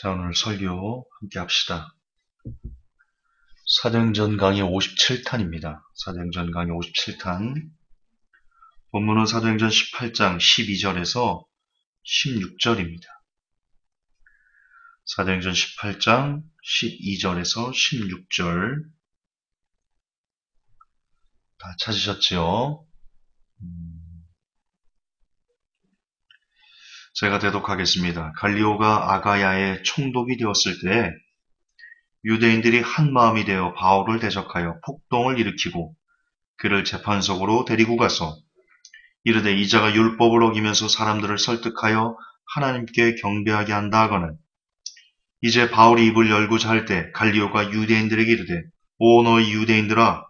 자, 오늘 설교 함께 합시다. 사도행전 강의 57탄입니다. 사도행전 강의 57탄. 본문은 사도행전 18장 12절에서 16절입니다. 사도행전 18장 12절에서 16절. 다 찾으셨지요? 제가 대독하겠습니다. 갈리오가 아가야의 총독이 되었을 때 유대인들이 한 마음이 되어 바울을 대적하여 폭동을 일으키고 그를 재판석으로 데리고 가서 이르되 이자가 율법을 어기면서 사람들을 설득하여 하나님께 경배하게 한다 하거늘 이제 바울이 입을 열고자 할 때 갈리오가 유대인들에게 이르되 오 너희 유대인들아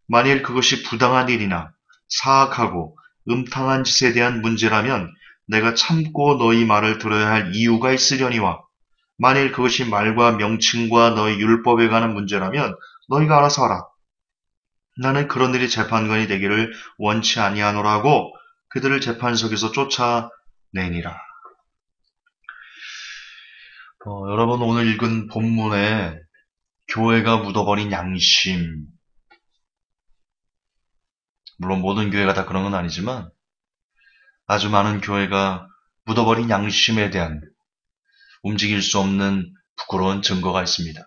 만일 그것이 부당한 일이나 사악하고 음탕한 짓에 대한 문제라면 내가 참고 너희 말을 들어야 할 이유가 있으려니와 만일 그것이 말과 명칭과 너희 율법에 관한 문제라면 너희가 알아서 하라. 나는 그런 일이 재판관이 되기를 원치 아니하노라 하고 그들을 재판석에서 쫓아내니라. 여러분 오늘 읽은 본문에 교회가 묻어버린 양심, 물론 모든 교회가 다 그런 건 아니지만 아주 많은 교회가 묻어버린 양심에 대한 움직일 수 없는 부끄러운 증거가 있습니다.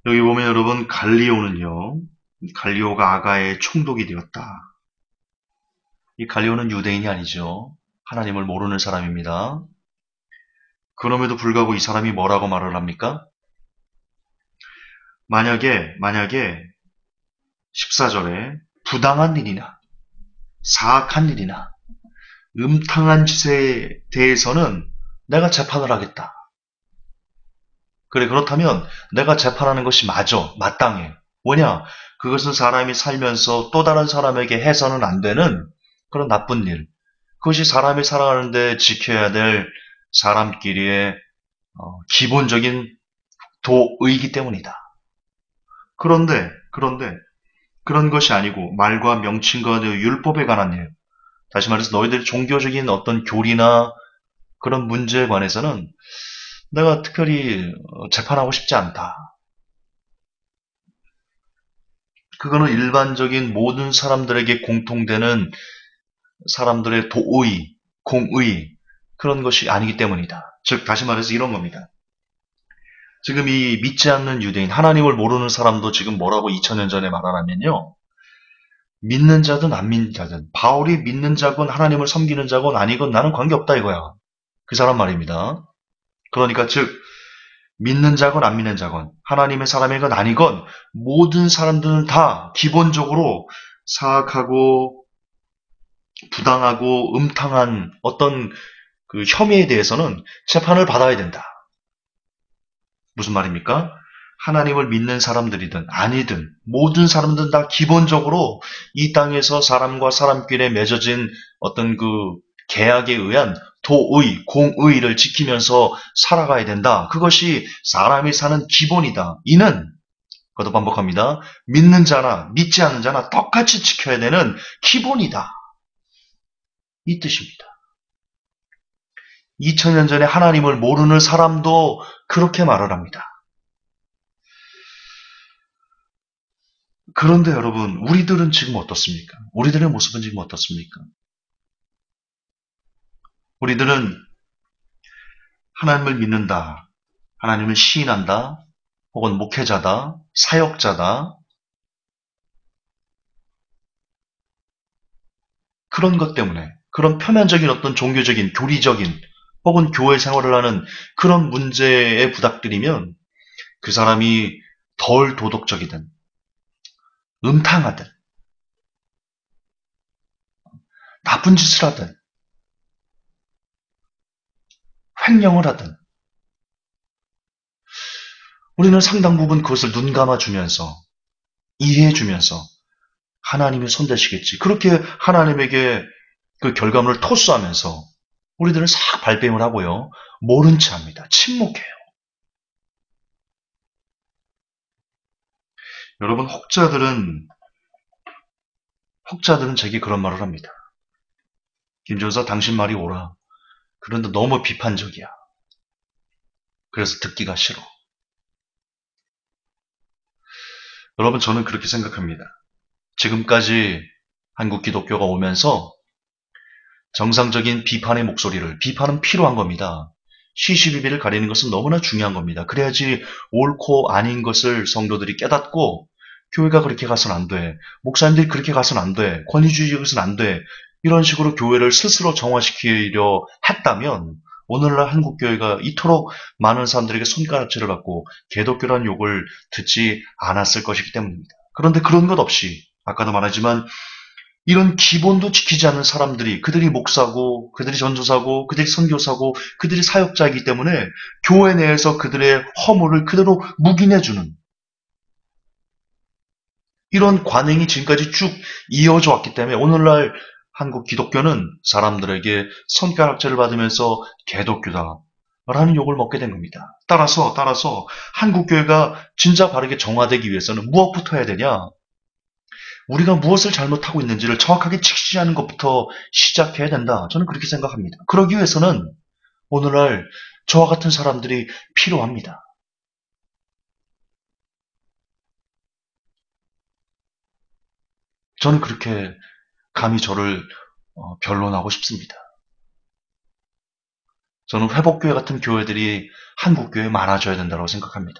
여기 보면 여러분 갈리오는요, 갈리오가 아가의 총독이 되었다. 이 갈리오는 유대인이 아니죠. 하나님을 모르는 사람입니다. 그럼에도 불구하고 이 사람이 뭐라고 말을 합니까? 만약에 14절에 부당한 일이나 사악한 일이나 음탕한 짓에 대해서는 내가 재판을 하겠다. 그래, 그렇다면 내가 재판하는 것이 맞아, 마땅해. 뭐냐? 그것은 사람이 살면서 또 다른 사람에게 해서는 안 되는 그런 나쁜 일. 그것이 사람이 살아가는데 지켜야 될 사람끼리의 기본적인 도의이기 때문이다. 그런데 그런 것이 아니고 말과 명칭과 율법에 관한 일. 다시 말해서 너희들의 종교적인 어떤 교리나 그런 문제에 관해서는 내가 특별히 재판하고 싶지 않다. 그거는 일반적인 모든 사람들에게 공통되는 사람들의 도의, 공의 그런 것이 아니기 때문이다. 즉 다시 말해서 이런 겁니다. 지금 이 믿지 않는 유대인, 하나님을 모르는 사람도 지금 뭐라고 2000년 전에 말하냐면요. 믿는 자든 안 믿는 자든 바울이 믿는 자건 하나님을 섬기는 자건 아니건 나는 관계없다 이거야. 그 사람 말입니다. 그러니까 즉 믿는 자건 안 믿는 자건 하나님의 사람이건 아니건 모든 사람들은 다 기본적으로 사악하고 부당하고 음탕한 어떤 그 혐의에 대해서는 재판을 받아야 된다. 무슨 말입니까? 하나님을 믿는 사람들이든 아니든 모든 사람들은 다 기본적으로 이 땅에서 사람과 사람끼리 맺어진 어떤 그 계약에 의한 도의, 공의를 지키면서 살아가야 된다. 그것이 사람이 사는 기본이다. 이는 그것도 반복합니다. 믿는 자나 믿지 않는 자나 똑같이 지켜야 되는 기본이다. 이 뜻입니다. 2000년 전에 하나님을 모르는 사람도 그렇게 말을 합니다. 그런데 여러분, 우리들은 지금 어떻습니까? 우리들의 모습은 지금 어떻습니까? 우리들은 하나님을 믿는다, 하나님을 시인한다, 혹은 목회자다, 사역자다, 그런 것 때문에, 그런 표면적인 어떤 종교적인, 교리적인, 혹은 교회 생활을 하는 그런 문제에 부닥들이면 그 사람이 덜 도덕적이든, 음탕하든, 나쁜 짓을 하든, 횡령을 하든, 우리는 상당 부분 그것을 눈 감아주면서, 이해해주면서, 하나님이 손대시겠지. 그렇게 하나님에게 그 결과물을 토스하면서, 우리들은 싹 발뺌을 하고요. 모른 체 합니다. 침묵해요. 여러분, 혹자들은 혹자들은 제게 그런 말을 합니다. 김전사 당신 말이 옳아. 그런데 너무 비판적이야. 그래서 듣기가 싫어. 여러분, 저는 그렇게 생각합니다. 지금까지 한국 기독교가 오면서 정상적인 비판의 목소리를, 비판은 필요한 겁니다. 시시비비를 가리는 것은 너무나 중요한 겁니다. 그래야지 옳고 아닌 것을 성도들이 깨닫고 교회가 그렇게 가서는 안 돼. 목사님들이 그렇게 가서는 안 돼. 권위주의적으로는 안 돼. 이런 식으로 교회를 스스로 정화시키려 했다면 오늘날 한국교회가 이토록 많은 사람들에게 손가락질을 받고 개독교라는 욕을 듣지 않았을 것이기 때문입니다. 그런데 그런 것 없이 아까도 말하지만 이런 기본도 지키지 않는 사람들이 그들이 목사고 그들이 전도사고 그들이 선교사고 그들이 사역자이기 때문에 교회 내에서 그들의 허물을 그대로 묵인해주는 이런 관행이 지금까지 쭉 이어져 왔기 때문에 오늘날 한국 기독교는 사람들에게 손가락질을 받으면서 개독교다라는 욕을 먹게 된 겁니다. 따라서 한국교회가 진짜 바르게 정화되기 위해서는 무엇부터 해야 되냐? 우리가 무엇을 잘못하고 있는지를 정확하게 직시하는 것부터 시작해야 된다. 저는 그렇게 생각합니다. 그러기 위해서는 오늘날 저와 같은 사람들이 필요합니다. 저는 그렇게 감히 저를 변론하고 싶습니다. 저는 회복교회 같은 교회들이 한국교회에 많아져야 된다고 생각합니다.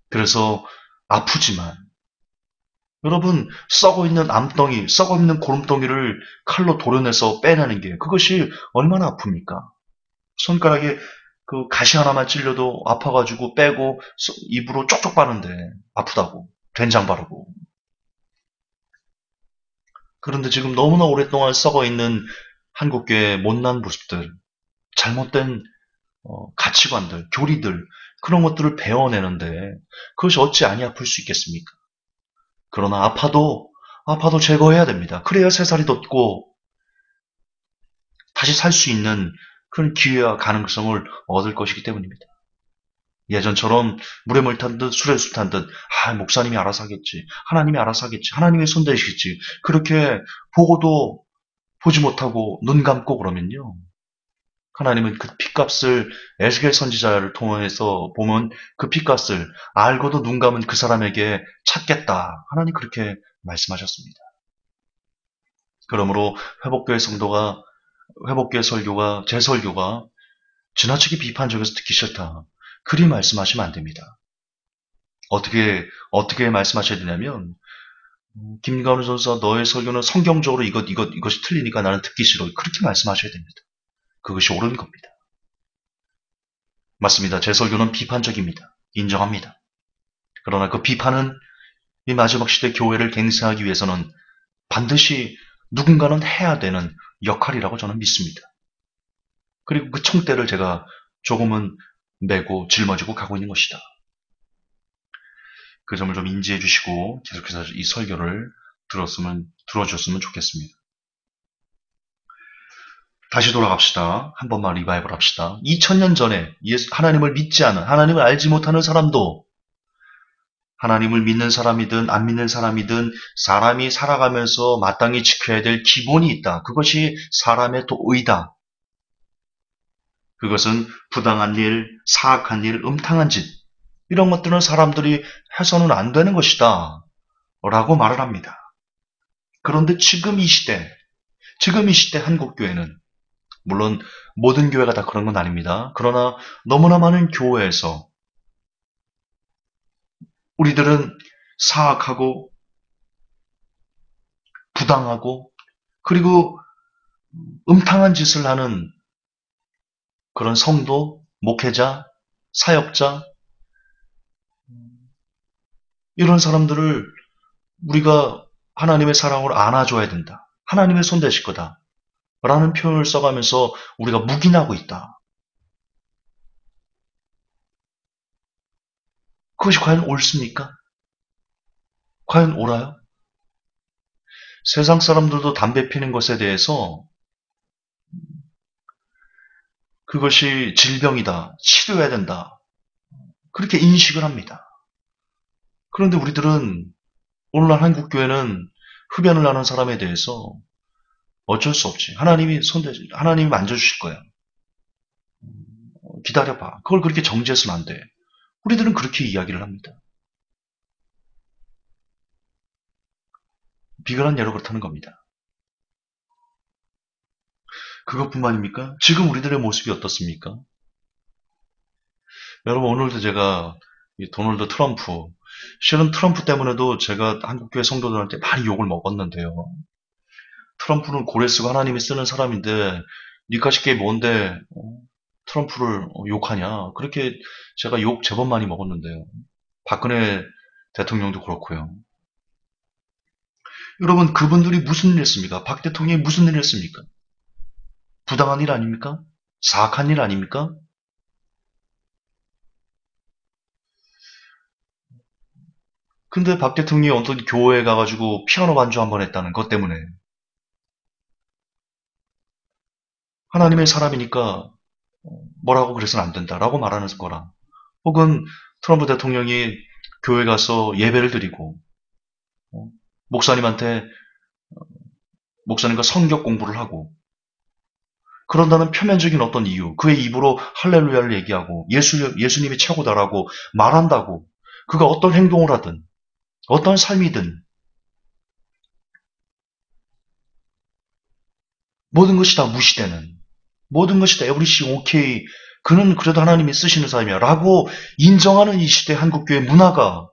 그래서 아프지만 여러분 썩어 있는 암덩이, 썩어 있는 고름덩이를 칼로 도려내서 빼내는 게 그것이 얼마나 아픕니까? 손가락에 그 가시 하나만 찔려도 아파가지고 빼고 입으로 쪽쪽 빠는데 아프다고 된장 바르고. 그런데 지금 너무나 오랫동안 썩어 있는 한국교회의 못난 모습들, 잘못된 가치관들, 교리들 그런 것들을 배워내는데 그것이 어찌 아니 아플 수 있겠습니까? 그러나 아파도 제거해야 됩니다. 그래야 새살이 돋고 다시 살 수 있는 그런 기회와 가능성을 얻을 것이기 때문입니다. 예전처럼 물에 물 탄 듯 술에 술 탄 듯 목사님이 알아서 하겠지. 하나님이 알아서 하겠지. 하나님이 손대시겠지. 그렇게 보고도 보지 못하고 눈 감고 그러면요. 하나님은 그 핏값을 에스겔 선지자를 통해서 보면 그 핏값을 알고도 눈 감은 그 사람에게 찾겠다. 하나님 그렇게 말씀하셨습니다. 그러므로 회복교회 설교가 제 설교가 지나치게 비판적에서 듣기 싫다. 그리 말씀하시면 안 됩니다. 어떻게 말씀하셔야 되냐면 김가훈 선사 너의 설교는 성경적으로 이것이 틀리니까 나는 듣기 싫어. 그렇게 말씀하셔야 됩니다. 그것이 옳은 겁니다. 맞습니다. 제 설교는 비판적입니다. 인정합니다. 그러나 그 비판은 이 마지막 시대 교회를 갱생하기 위해서는 반드시 누군가는 해야 되는 역할이라고 저는 믿습니다. 그리고 그 총대를 제가 조금은 메고 짊어지고 가고 있는 것이다. 그 점을 좀 인지해 주시고 계속해서 이 설교를 들어주셨으면 좋겠습니다. 다시 돌아갑시다. 한 번만 리바이벌 합시다. 2000년 전에 하나님을 믿지 않은, 하나님을 알지 못하는 사람도 하나님을 믿는 사람이든 안 믿는 사람이든 사람이 살아가면서 마땅히 지켜야 될 기본이 있다. 그것이 사람의 의다. 그것은 부당한 일, 사악한 일, 음탕한 짓 이런 것들은 사람들이 해서는 안 되는 것이다. 라고 말을 합니다. 그런데 지금 이 시대 한국교회는 물론 모든 교회가 다 그런 건 아닙니다. 그러나 너무나 많은 교회에서 우리들은 사악하고 부당하고 그리고 음탕한 짓을 하는 그런 성도, 목회자, 사역자 이런 사람들을 우리가 하나님의 사랑으로 안아줘야 된다. 하나님의 손 대실 거다. 라는 표현을 써가면서 우리가 묵인하고 있다. 그것이 과연 옳습니까? 과연 옳아요? 세상 사람들도 담배 피는 것에 대해서 그것이 질병이다. 치료해야 된다. 그렇게 인식을 합니다. 그런데 우리들은 오늘날 한국교회는 흡연을 하는 사람에 대해서 어쩔 수 없지. 하나님이 만져주실 거야. 기다려봐. 그걸 그렇게 정지해서는 안 돼. 우리들은 그렇게 이야기를 합니다. 비근한 예로 그렇다는 겁니다. 그것뿐만입니까? 지금 우리들의 모습이 어떻습니까? 여러분, 오늘도 제가 이 도널드 트럼프, 실은 트럼프 때문에도 제가 한국교회 성도들한테 많이 욕을 먹었는데요. 트럼프는 고래 쓰고 하나님이 쓰는 사람인데 니까 싶게 뭔데 트럼프를 욕하냐. 그렇게 제가 욕 제법 많이 먹었는데요. 박근혜 대통령도 그렇고요. 여러분, 그분들이 무슨 일 했습니까? 박 대통령이 무슨 일 했습니까? 부당한 일 아닙니까? 사악한 일 아닙니까? 근데 박 대통령이 어떤 교회에 가가지고 피아노 반주 한번 했다는 것 때문에 하나님의 사람이니까 뭐라고 그래서는 안 된다라고 말하는 거랑, 혹은 트럼프 대통령이 교회 가서 예배를 드리고 어, 목사님한테 목사님과 성경 공부를 하고 그런다는 표면적인 어떤 이유, 그의 입으로 할렐루야를 얘기하고 예수님이 최고다라고 말한다고, 그가 어떤 행동을 하든 어떤 삶이든 모든 것이 다 무시되는, 모든 것이 다 에브리싱 오케이, 그는 그래도 하나님이 쓰시는 사람이야 라고 인정하는 이 시대 한국교회 문화가,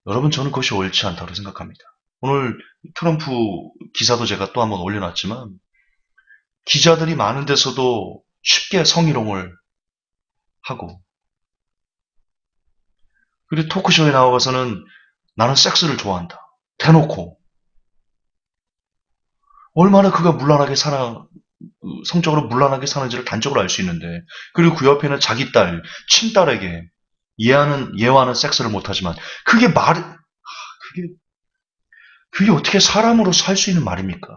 여러분, 저는 그것이 옳지 않다고 생각합니다. 오늘 트럼프 기사도 제가 또 한번 올려놨지만 기자들이 많은 데서도 쉽게 성희롱을 하고, 그리고 토크쇼에 나와서는 나는 섹스를 좋아한다 대놓고, 얼마나 그가 성적으로 문란하게 사는지를 단적으로 알 수 있는데, 그리고 그 옆에는 자기 딸, 친딸에게 예와는 섹스를 못하지만, 그게, 그게 어떻게 사람으로 살 수 있는 말입니까?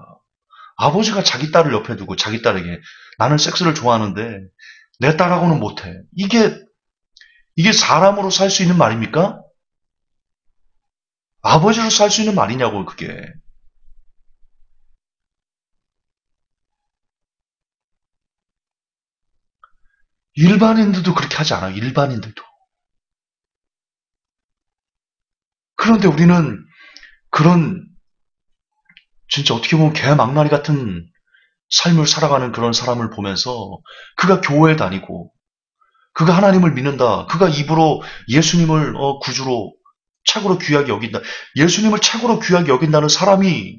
아버지가 자기 딸을 옆에 두고 자기 딸에게 나는 섹스를 좋아하는데 내 딸하고는 못해. 이게 사람으로 살 수 있는 말입니까? 아버지로 살 수 있는 말이냐고, 그게. 일반인들도 그렇게 하지 않아요, 일반인들도. 그런데 우리는 그런, 진짜 어떻게 보면 개망나니 같은 삶을 살아가는 그런 사람을 보면서, 그가 교회에 다니고 그가 하나님을 믿는다, 그가 입으로 예수님을 구주로 최고로 귀하게 여긴다, 예수님을 최고로 귀하게 여긴다는 사람이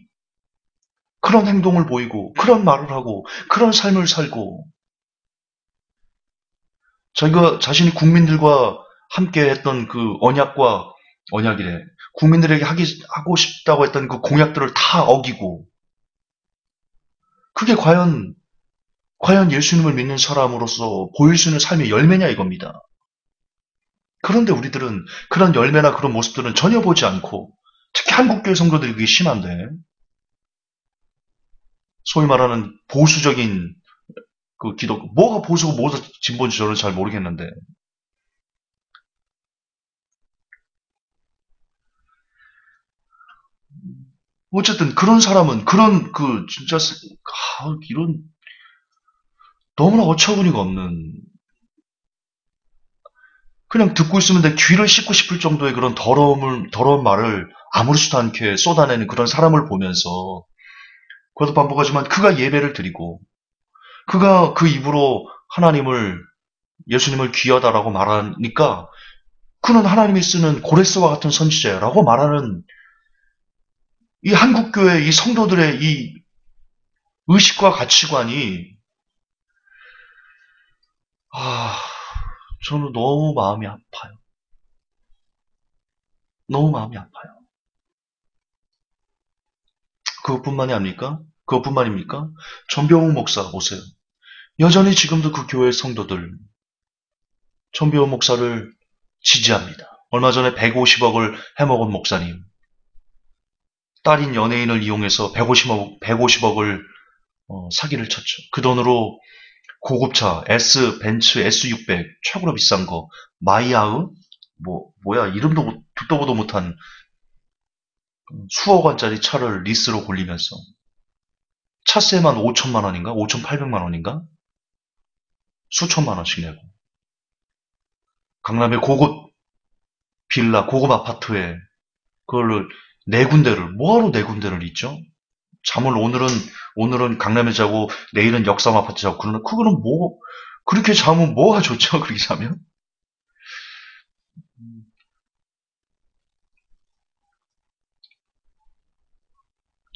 그런 행동을 보이고 그런 말을 하고 그런 삶을 살고, 자기가 자신이 국민들과 함께 했던 그 언약이래, 국민들에게 하고 싶다고 했던 그 공약들을 다 어기고, 그게 과연 예수님을 믿는 사람으로서 보일 수 있는 삶의 열매냐 이겁니다. 그런데 우리들은 그런 열매나 그런 모습들은 전혀 보지 않고, 특히 한국교회 성도들이 그게 심한데, 소위 말하는 보수적인 그 뭐가 보수고 뭐가 진보인지 저는 잘 모르겠는데, 어쨌든 그런 사람은 진짜 이런 너무나 어처구니가 없는, 그냥 듣고 있으면 내 귀를 씻고 싶을 정도의 그런 더러운 말을 아무렇지도 않게 쏟아내는 그런 사람을 보면서, 그것도 반복하지만 그가 예배를 드리고 그가 그 입으로 예수님을 귀하다라고 말하니까 그는 하나님이 쓰는 고레스와 같은 선지자라고 말하는 이 한국교회 이 성도들의 이 의식과 가치관이, 아, 저는 너무 마음이 아파요. 너무 마음이 아파요. 그것뿐만입니까? 전병욱 목사 보세요. 여전히 지금도 그 교회 성도들 전병욱 목사를 지지합니다. 얼마 전에 150억을 해먹은 목사님, 딸인 연예인을 이용해서 150억을 사기를 쳤죠. 그 돈으로 고급차 벤츠 S600 최고로 비싼 거, 마이아흐, 뭐야, 이름도 듣도 보도 못한 수억 원짜리 차를 리스로 굴리면서 차세만 5천만 원인가? 5,800만 원인가? 수천만 원씩 내고 강남의 고급 빌라, 고급 아파트에 그걸로 네 군데를 뭐하러 네 군데를 있죠? 잠을 오늘은 강남에 자고 내일은 역삼 아파트 자고 그거는 뭐 그렇게 자면 뭐가 좋죠? 그렇게 자면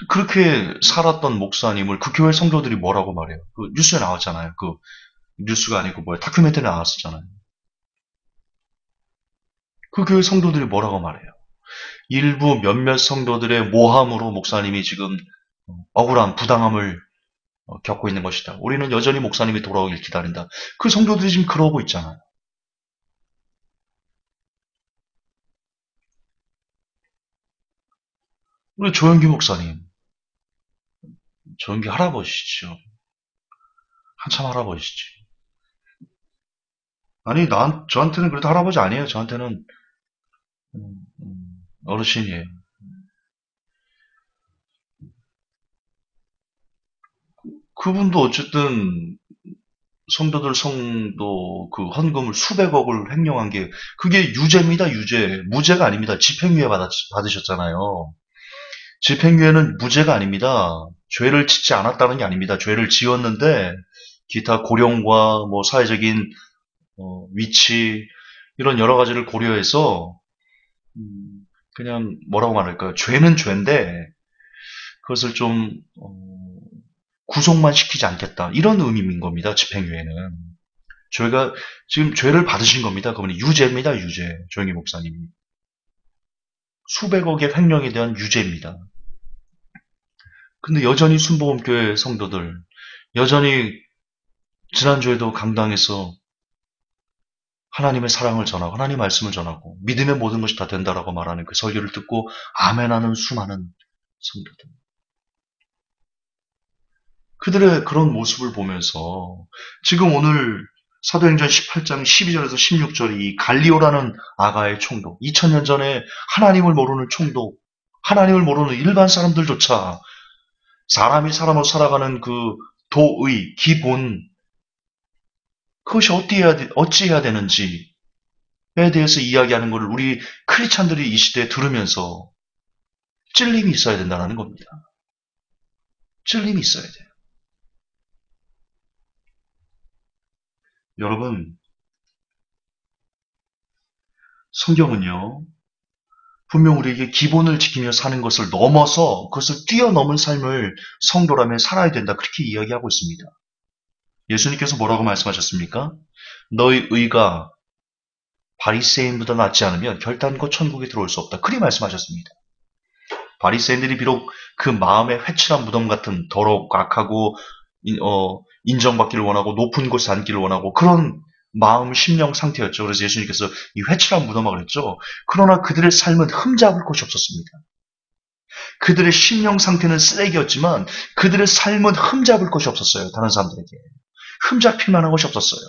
그렇게 살았던 목사님을 그 교회 성도들이 뭐라고 말해요? 그 뉴스에 나왔잖아요. 그 뉴스가 아니고 뭐야 다큐멘터리 나왔었잖아요. 그 교회 성도들이 뭐라고 말해요? 일부 몇몇 성도들의 모함으로 목사님이 지금 억울한 부당함을 겪고 있는 것이다. 우리는 여전히 목사님이 돌아오길 기다린다. 그 성도들이 지금 그러고 있잖아요. 우리 조영기 목사님, 조영기 할아버지죠. 한참 할아버지지. 아니, 저한테는 그래도 할아버지 아니에요. 저한테는 어르신이에요. 그분도 어쨌든 성도 그 헌금을 수백억을 횡령한 게 그게 유죄입니다. 유죄. 무죄가 아닙니다. 집행유예 받으셨잖아요. 집행유예는 무죄가 아닙니다. 죄를 짓지 않았다는 게 아닙니다. 죄를 지었는데 기타 고령과 뭐 사회적인 위치 이런 여러 가지를 고려해서 음, 그냥 뭐라고 말할까요? 죄는 죄인데 그것을 좀 구속만 시키지 않겠다 이런 의미인 겁니다. 집행유예는 죄가 지금 죄를 받으신 겁니다. 그분이 유죄입니다. 유죄. 조영희 목사님이 수백억의 횡령에 대한 유죄입니다. 근데 여전히 순복음교회 성도들 여전히 지난주에도 강당에서 하나님의 사랑을 전하고 하나님의 말씀을 전하고 믿음의 모든 것이 다 된다라고 말하는 그 설교를 듣고 아멘하는 수많은 성도들. 그들의 그런 모습을 보면서 지금 오늘 사도행전 18장 12절에서 16절이 이 갈리오라는 아가의 총독, 2000년 전에 하나님을 모르는 총독, 하나님을 모르는 일반 사람들조차 사람이 사람으로 살아가는 그 도의 기본 그것이 어찌해야 되는지에 대해서 이야기하는 것을 우리 크리스찬들이 이 시대에 들으면서 찔림이 있어야 된다는 겁니다. 찔림이 있어야 돼요. 여러분, 성경은요, 분명 우리에게 기본을 지키며 사는 것을 넘어서 그것을 뛰어넘은 삶을 성도라면 살아야 된다. 그렇게 이야기하고 있습니다. 예수님께서 뭐라고 말씀하셨습니까? 너희 의가 바리새인보다 낫지 않으면 결단코 천국에 들어올 수 없다. 그리 말씀하셨습니다. 바리새인들이 비록 그 마음의 회칠한 무덤 같은 더럽고 악하고 인정받기를 원하고 높은 곳에 앉기를 원하고 그런 마음 심령 상태였죠. 그래서 예수님께서 이 회칠한 무덤이라고 그랬죠. 그러나 그들의 삶은 흠잡을 곳이 없었습니다. 그들의 심령 상태는 쓰레기였지만 그들의 삶은 흠잡을 곳이 없었어요. 다른 사람들에게. 흠잡힐 만한 것이 없었어요.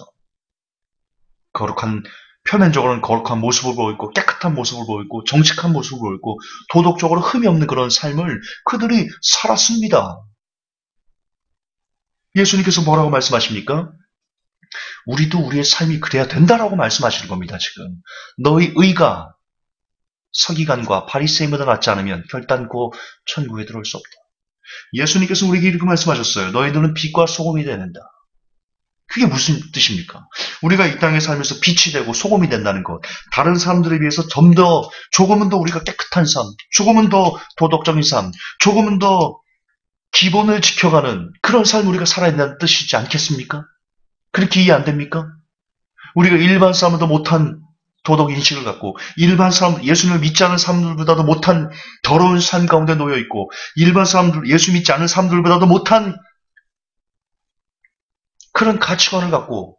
거룩한 표면적으로는 거룩한 모습을 보이고 깨끗한 모습을 보이고 정직한 모습을 보이고 도덕적으로 흠이 없는 그런 삶을 그들이 살았습니다. 예수님께서 뭐라고 말씀하십니까? 우리도 우리의 삶이 그래야 된다라고 말씀하시는 겁니다. 지금 너희 의가 서기관과 바리새인보다 낫지 않으면 결단코 천국에 들어올 수 없다. 예수님께서 우리에게 이렇게 말씀하셨어요. 너희들은 빛과 소금이 되야 된다. 그게 무슨 뜻입니까? 우리가 이 땅에 살면서 빛이 되고 소금이 된다는 것. 다른 사람들에 비해서 좀 더, 조금은 더 우리가 깨끗한 삶, 조금은 더 도덕적인 삶, 조금은 더 기본을 지켜가는 그런 삶을 우리가 살아야 된다는 뜻이지 않겠습니까? 그렇게 이해 안 됩니까? 우리가 일반 사람보다 못한 도덕 인식을 갖고 일반 사람 예수님을 믿지 않은 사람들보다도 못한 더러운 삶 가운데 놓여 있고 일반 사람들 예수 믿지 않은 사람들보다도 못한 그런 가치관을 갖고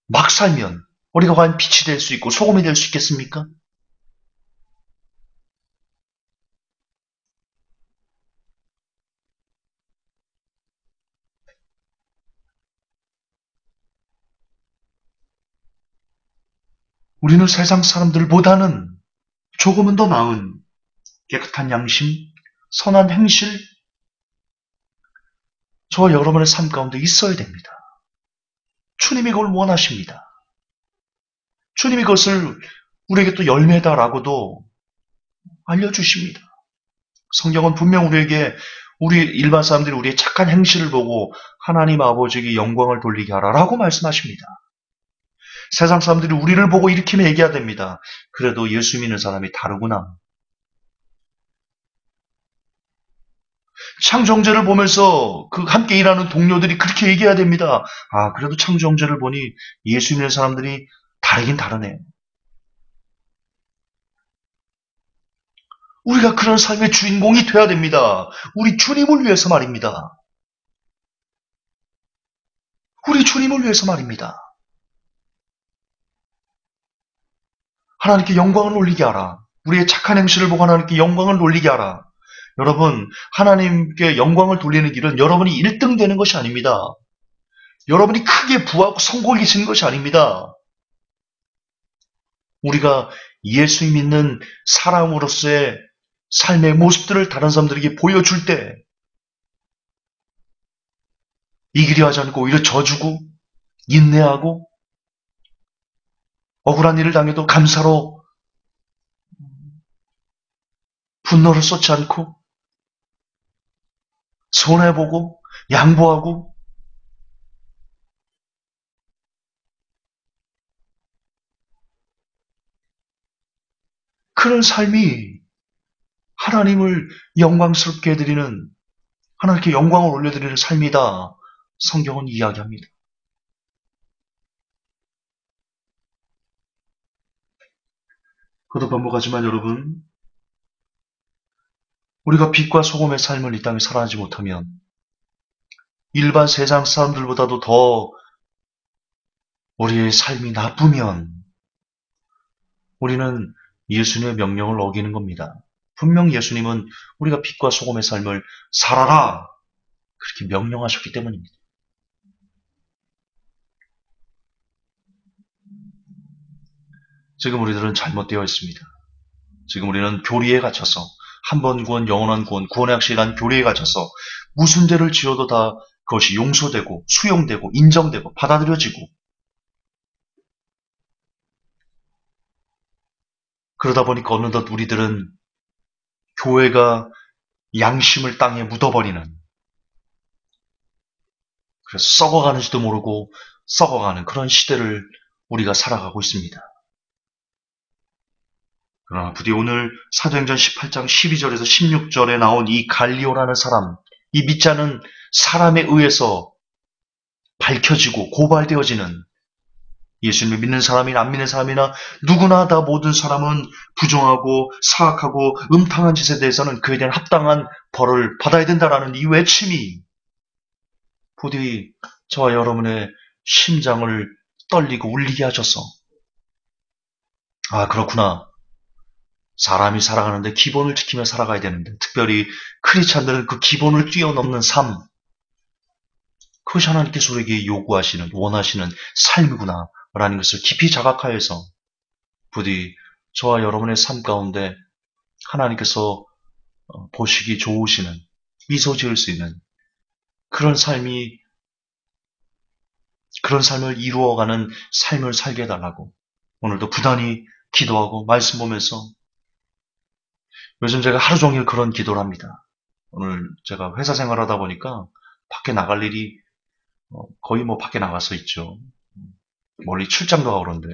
막 살면 우리가 과연 빛이 될 수 있고 소금이 될 수 있겠습니까? 우리는 세상 사람들보다는 조금은 더 나은 깨끗한 양심, 선한 행실, 저와 여러분의 삶 가운데 있어야 됩니다. 주님이 그걸 원하십니다. 주님이 그것을 우리에게 또 열매다라고도 알려주십니다. 성경은 분명 우리에게 우리 일반 사람들이 우리의 착한 행실을 보고 하나님 아버지에게 영광을 돌리게 하라라고 말씀하십니다. 세상 사람들이 우리를 보고 이렇게 얘기해야 됩니다. 그래도 예수 믿는 사람이 다르구나. 창조형제를 보면서 그 함께 일하는 동료들이 그렇게 얘기해야 됩니다. 아, 그래도 창조형제를 보니 예수 믿는 사람들이 다르긴 다르네. 우리가 그런 삶의 주인공이 돼야 됩니다. 우리 주님을 위해서 말입니다. 우리 주님을 위해서 말입니다. 하나님께 영광을 올리게 하라. 우리의 착한 행실을 보고 하나님께 영광을 올리게 하라. 여러분, 하나님께 영광을 돌리는 길은 여러분이 1등 되는 것이 아닙니다. 여러분이 크게 부하고 성공을 이루는 것이 아닙니다. 우리가 예수 믿는 사람으로서의 삶의 모습들을 다른 사람들에게 보여줄 때 이기려 하지 않고 오히려 져주고 인내하고 억울한 일을 당해도 감사로 분노를 쏟지 않고 손해보고 양보하고 그런 삶이 하나님을 영광스럽게 해드리는 하나님께 영광을 올려드리는 삶이다. 성경은 이야기합니다. 그것도 반복하지만 여러분, 우리가 빛과 소금의 삶을 이 땅에 살아가지 못하면 일반 세상 사람들보다도 더 우리의 삶이 나쁘면 우리는 예수님의 명령을 어기는 겁니다. 분명 예수님은 우리가 빛과 소금의 삶을 살아라 그렇게 명령하셨기 때문입니다. 지금 우리들은 잘못되어 있습니다. 지금 우리는 교리에 갇혀서 한 번 구원, 영원한 구원, 구원의 확실한 교리에 갇혀서 무슨 죄를 지어도 다 그것이 용서되고 수용되고 인정되고 받아들여지고 그러다 보니까 어느덧 우리들은 교회가 양심을 땅에 묻어버리는 그래서 썩어가는지도 모르고 썩어가는 그런 시대를 우리가 살아가고 있습니다. 그러나 부디 오늘 사도행전 18장 12절에서 16절에 나온 이 갈리오라는 사람, 이 믿지 않은 사람에 의해서 밝혀지고 고발되어지는 예수님을 믿는 사람이나 안 믿는 사람이나 누구나 다 모든 사람은 부정하고 사악하고 음탕한 짓에 대해서는 그에 대한 합당한 벌을 받아야 된다라는 이 외침이 부디 저와 여러분의 심장을 떨리고 울리게 하셔서 아 그렇구나. 사람이 살아가는데 기본을 지키며 살아가야 되는데 특별히 크리스찬들은 그 기본을 뛰어넘는 삶 그것이 하나님께서 우리에게 요구하시는 원하시는 삶이구나 라는 것을 깊이 자각하여서 부디 저와 여러분의 삶 가운데 하나님께서 보시기 좋으시는 미소 지을 수 있는 그런 삶을 이루어가는 삶을 살게 해달라고 오늘도 부단히 기도하고 말씀 보면서 요즘 제가 하루 종일 그런 기도를 합니다. 오늘 제가 회사 생활하다 보니까 밖에 나갈 일이 거의 밖에 나가서 있죠. 멀리 출장도 가고 그런데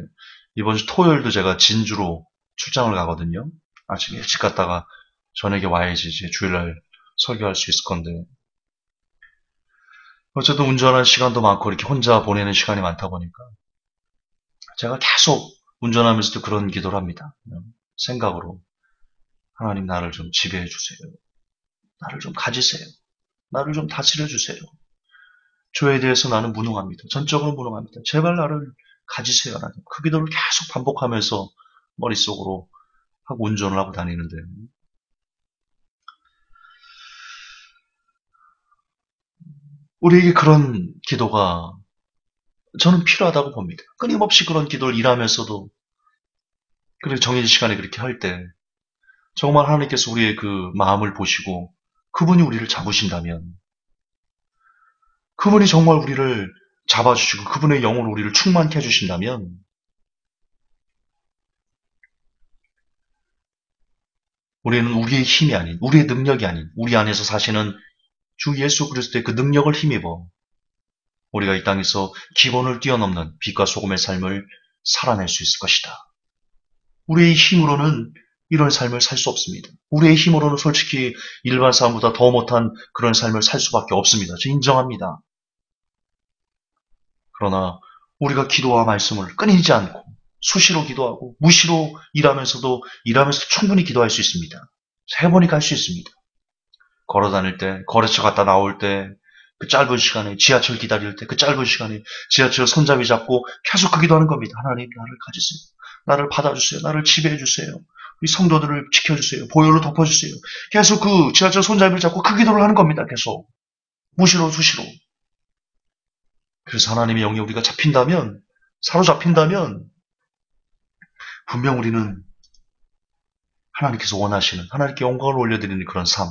이번 주 토요일도 제가 진주로 출장을 가거든요. 아침 일찍 갔다가 저녁에 와야지 이제 주일날 설교할 수 있을 건데 어쨌든 운전하는 시간도 많고 이렇게 혼자 보내는 시간이 많다 보니까 제가 계속 운전하면서도 그런 기도를 합니다. 생각으로 하나님 나를 좀 지배해 주세요. 나를 좀 가지세요. 나를 좀 다스려 주세요. 죄에 대해서 나는 무능합니다. 전적으로 무능합니다. 제발 나를 가지세요. 하나님. 그 기도를 계속 반복하면서 머릿속으로 하고 운전을 하고 다니는데 우리에게 그런 기도가 저는 필요하다고 봅니다. 끊임없이 그런 기도를 일하면서도 그리고 정해진 시간에 그렇게 할 때 정말 하나님께서 우리의 그 마음을 보시고 그분이 우리를 잡으신다면, 그분이 정말 우리를 잡아주시고 그분의 영으로 우리를 충만케 해주신다면, 우리는 우리의 힘이 아닌, 우리의 능력이 아닌, 우리 안에서 사시는 주 예수 그리스도의 그 능력을 힘입어 우리가 이 땅에서 기본을 뛰어넘는 빛과 소금의 삶을 살아낼 수 있을 것이다. 우리의 힘으로는 이런 삶을 살 수 없습니다. 우리의 힘으로는 솔직히 일반 사람보다 더 못한 그런 삶을 살 수밖에 없습니다. 저 인정합니다. 그러나 우리가 기도와 말씀을 끊이지 않고 수시로 기도하고 무시로 일하면서도 충분히 기도할 수 있습니다. 세 번이갈 수 있습니다. 걸어 다닐 때, 거래처 갔다 나올 때, 그 짧은 시간에, 지하철 기다릴 때, 그 짧은 시간에 지하철 손잡이 잡고 계속 그 기도하는 겁니다. 하나님, 나를 가지세요. 나를 받아주세요. 나를 지배해 주세요. 우리 성도들을 지켜주세요. 보혈로 덮어주세요. 계속 그 지하철 손잡이를 잡고 그 기도를 하는 겁니다. 계속. 무시로, 수시로. 그래서 하나님의 영에 우리가 잡힌다면, 사로잡힌다면, 분명 우리는 하나님께서 원하시는, 하나님께 영광을 올려드리는 그런 삶,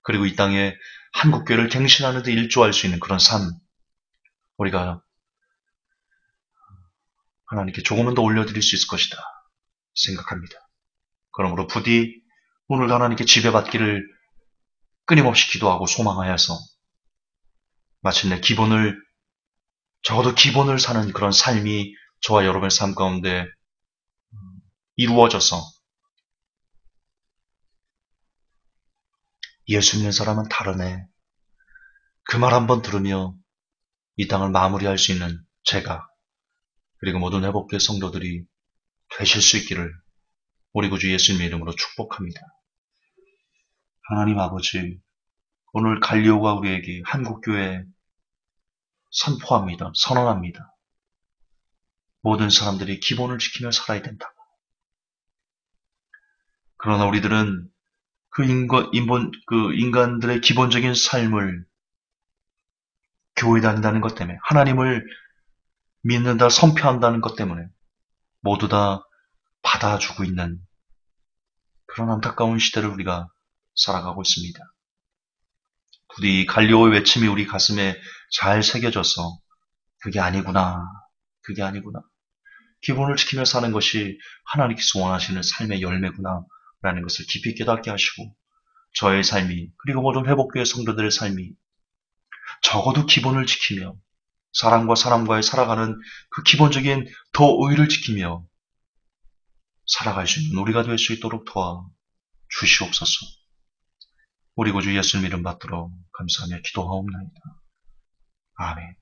그리고 이 땅에 한국교회를 갱신하는 데 일조할 수 있는 그런 삶, 우리가 하나님께 조금은 더 올려드릴 수 있을 것이다 생각합니다. 그러므로 부디 오늘 하나님께 지배받기를 끊임없이 기도하고 소망하여서 마침내 적어도 기본을 사는 그런 삶이 저와 여러분의 삶 가운데 이루어져서 예수 믿는 사람은 다르네, 그 말 한번 들으며 이 땅을 마무리할 수 있는 제가, 그리고 모든 회복교회 성도들이 되실 수 있기를 우리 구주 예수님의 이름으로 축복합니다. 하나님 아버지, 오늘 갈리오가 우리에게 한국교회 선포합니다. 선언합니다. 모든 사람들이 기본을 지키며 살아야 된다고. 그러나 우리들은 그 인간들의 기본적인 삶을 교회 다닌다는 것 때문에, 하나님을 믿는다, 선포한다는 것 때문에 모두 다 받아주고 있는 그런 안타까운 시대를 우리가 살아가고 있습니다. 부디 갈리오의 외침이 우리 가슴에 잘 새겨져서 그게 아니구나, 그게 아니구나, 기본을 지키며 사는 것이 하나님께서 원하시는 삶의 열매구나 라는 것을 깊이 깨닫게 하시고, 저의 삶이, 그리고 모든 회복교회 성도들의 삶이 적어도 기본을 지키며 사람과 사람과의 살아가는 그 기본적인 도의를 지키며 살아갈 수 있는 우리가 될 수 있도록 도와 주시옵소서. 우리 구주 예수님 이름 받들어 감사하며 기도하옵나이다. 아멘.